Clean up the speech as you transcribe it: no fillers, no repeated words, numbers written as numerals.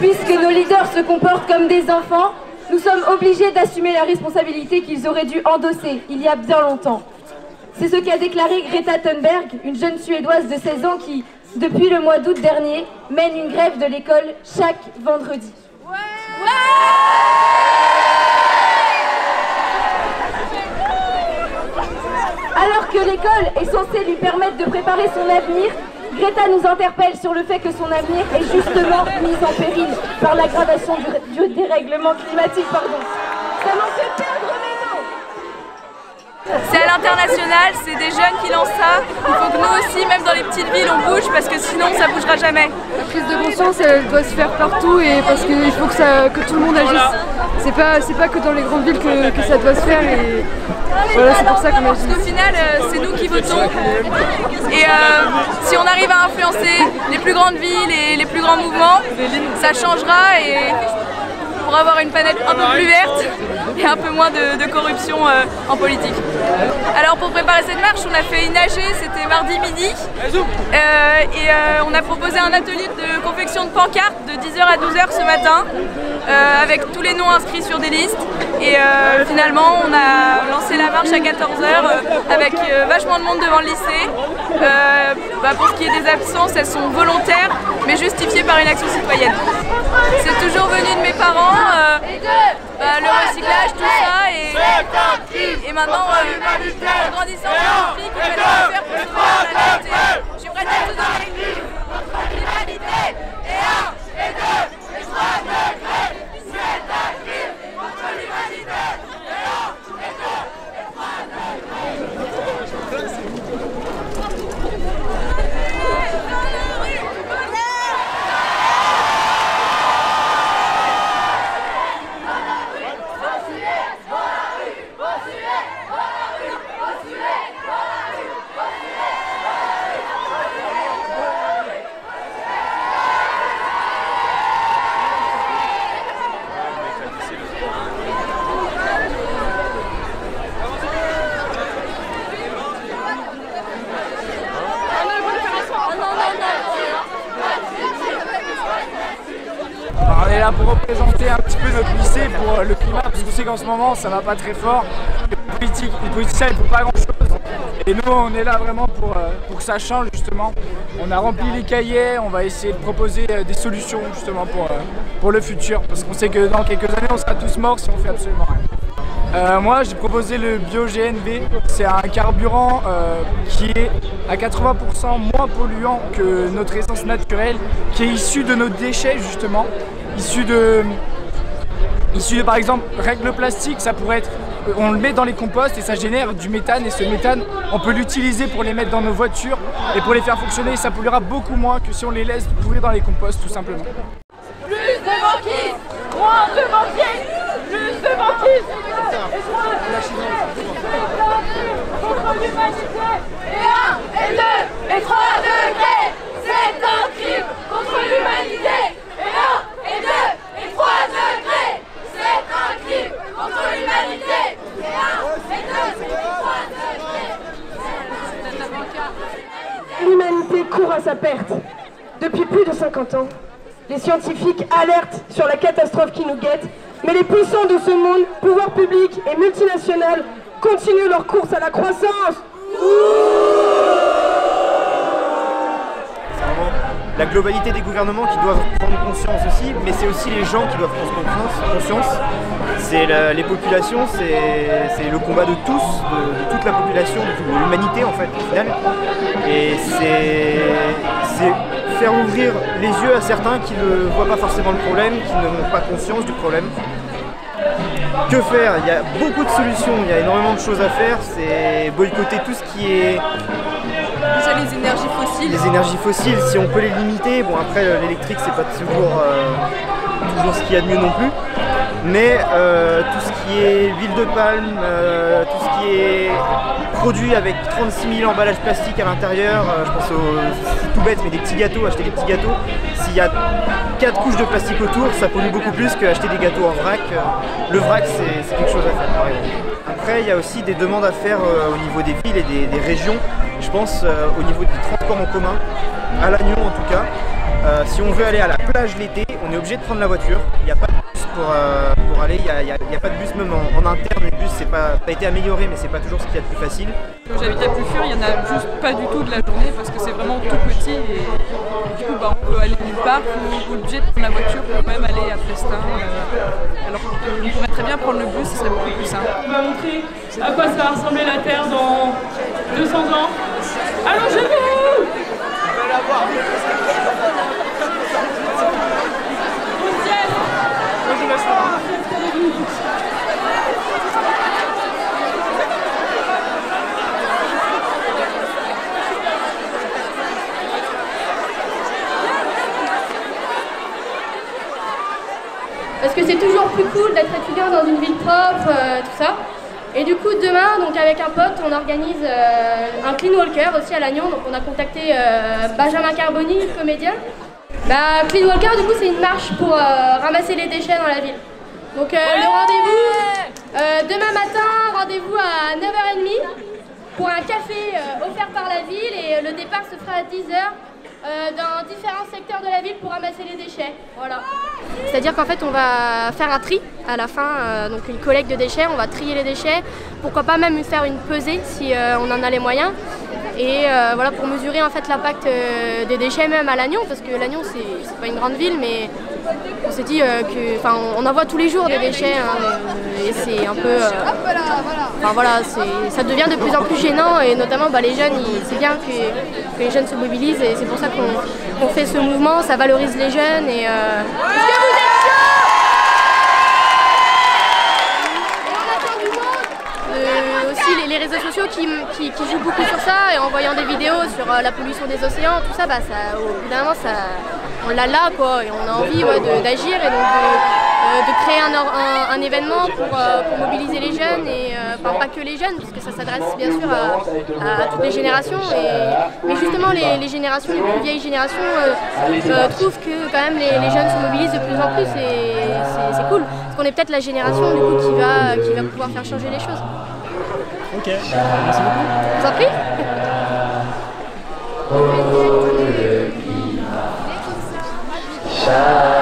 puisque nos leaders se comportent comme des enfants, nous sommes obligés d'assumer la responsabilité qu'ils auraient dû endosser il y a bien longtemps. C'est ce qu'a déclaré Greta Thunberg, une jeune Suédoise de 16 ans qui, depuis le mois d'août dernier, mène une grève de l'école chaque vendredi. Alors que l'école est censée lui permettre de préparer son avenir, Greta nous interpelle sur le fait que son avenir est justement mis en péril par l'aggravation du dérèglement climatique. Ça m'en fait perdre mes mots. C'est à l'international, c'est des jeunes qui lancent ça. Il faut que nous aussi, même dans les petites villes, on bouge parce que sinon ça bougera jamais. La prise de conscience, elle doit se faire partout et parce qu'il faut que tout le monde agisse. C'est pas que dans les grandes villes que ça doit se faire et voilà, c'est pour ça qu'on agit. Parce qu'au final, c'est nous qui votons et si on arrive à influencer les plus grandes villes et les plus grands mouvements, ça changera et pour avoir une planète un peu plus verte et un peu moins de corruption en politique. Alors pour préparer cette marche, on a fait une AG, c'était mardi midi et on a proposé un atelier de confection de pancartes de 10h à 12h ce matin avec tous les noms inscrits sur des listes et finalement on a lancé la marche à 14h avec vachement de monde devant le lycée. Pour ce qui est des absences, elles sont volontaires mais justifiées par une action citoyenne. C'est toujours venu de mes parents, le recyclage, tout ça et maintenant en grandissant, je me dis qu'il faut faire pour sauver la planète. Je suis prête à tout donner. L'humanité est 1 et 2 et 3 degrés. C'est un crime contre l'humanité. Et 1 et 2 et 3 On est là pour représenter un petit peu notre lycée pour le climat, parce qu'on sait qu'en ce moment ça va pas très fort. Les politiciens ils font pas grand chose. Et nous on est là vraiment pour que ça change justement. On a rempli les cahiers, on va essayer de proposer des solutions justement pour le futur. Parce qu'on sait que dans quelques années on sera tous morts si on fait absolument rien. Moi j'ai proposé le bio-GNV, c'est un carburant qui est à 80% moins polluant que notre essence naturelle, qui est issu de nos déchets justement, issu de par exemple, règle plastique, ça pourrait être, on le met dans les composts et ça génère du méthane et ce méthane on peut l'utiliser pour les mettre dans nos voitures et pour les faire fonctionner, ça polluera beaucoup moins que si on les laisse pourrir dans les composts tout simplement. Plus de banquise, moins de banquise, plus de banquise contre l'humanité et 1 et 2 et 3 degrés. C'est un crime contre l'humanité et 1 et 2 et 3 degrés. C'est un crime contre l'humanité et 1 et 2 et 3 degrés. L'humanité court à sa perte. Depuis plus de 50 ans, les scientifiques alertent sur la catastrophe qui nous guette, mais les puissants de ce monde, pouvoirs publics et multinationales, continuent leur course à la croissance. La globalité des gouvernements qui doivent prendre conscience aussi, mais c'est aussi les gens qui doivent prendre conscience. C'est les populations, c'est le combat de tous, de toute la population, de l'humanité en fait au final. Et c'est faire ouvrir les yeux à certains qui ne voient pas forcément le problème, qui n'ont pas conscience du problème. Que faire? Il y a beaucoup de solutions, il y a énormément de choses à faire, c'est boycotter tout ce qui est... Déjà les énergies fossiles. Les énergies fossiles, si on peut les limiter, bon après l'électrique c'est pas toujours ce qu'il y a de mieux non plus, mais tout ce qui est huile de palme, tout ce qui est produit avec 36 000 emballages plastiques à l'intérieur, je pense c'est tout bête mais des petits gâteaux, acheter des petits gâteaux, s'il y a 4 couches de plastique autour, ça pollue beaucoup plus qu'acheter des gâteaux en vrac. Le vrac c'est quelque chose à faire par exemple. Après il y a aussi des demandes à faire au niveau des villes et des régions. Je pense au niveau du transport en commun, à Lannion en tout cas, Si on veut aller à la plage l'été, on est obligé de prendre la voiture. Il n'y a pas de bus pour aller, il n'y a pas de bus même en interne. Les bus, ça a été amélioré, mais c'est pas toujours ce qu'il y a de plus facile. J'habite à Pufure, il n'y en a juste pas du tout de la journée parce que c'est vraiment tout petit et du coup on peut aller nulle part ou obligé de prendre la voiture pour même aller à Plestin. Alors qu'on pourrait très bien prendre le bus, ce serait beaucoup plus simple. On va montrer à quoi ça va ressembler la Terre dans 200 ans. Allongez-vous! Parce que c'est toujours plus cool d'être étudiant dans une ville propre, tout ça. Et du coup demain, donc avec un pote, on organise un clean walker aussi à Lannion. Donc on a contacté Benjamin Carboni, le comédien. Clean walker, du coup, c'est une marche pour ramasser les déchets dans la ville. Donc le rendez-vous, demain matin, rendez-vous à 9h30 pour un café offert par la ville et le départ se fera à 10h. Dans différents secteurs de la ville pour ramasser les déchets. Voilà. C'est-à-dire qu'en fait on va faire un tri à la fin, donc une collecte de déchets, on va trier les déchets, pourquoi pas même faire une pesée si on en a les moyens. Et voilà, pour mesurer en fait l'impact des déchets même à Lannion, parce que Lannion c'est pas une grande ville, mais on s'est dit on en voit tous les jours des déchets et c'est un peu ça devient de plus en plus gênant et notamment les jeunes, c'est bien que les jeunes se mobilisent et c'est pour ça qu'on fait ce mouvement, ça valorise les jeunes et est-ce que vous êtes chauds? Et on attend du monde. Aussi les réseaux sociaux qui jouent beaucoup sur ça et en voyant des vidéos sur la pollution des océans, tout ça, au bout d'un moment on l'a là quoi et on a envie d'agir et donc de créer un événement pour mobiliser les jeunes et pas que les jeunes puisque ça s'adresse bien sûr à toutes les générations mais justement les générations, les plus vieilles générations trouvent que quand même les jeunes se mobilisent de plus en plus et c'est cool parce qu'on est peut-être la génération du coup qui va pouvoir faire changer les choses. Ok, merci beaucoup. Je vous en prie. Shine.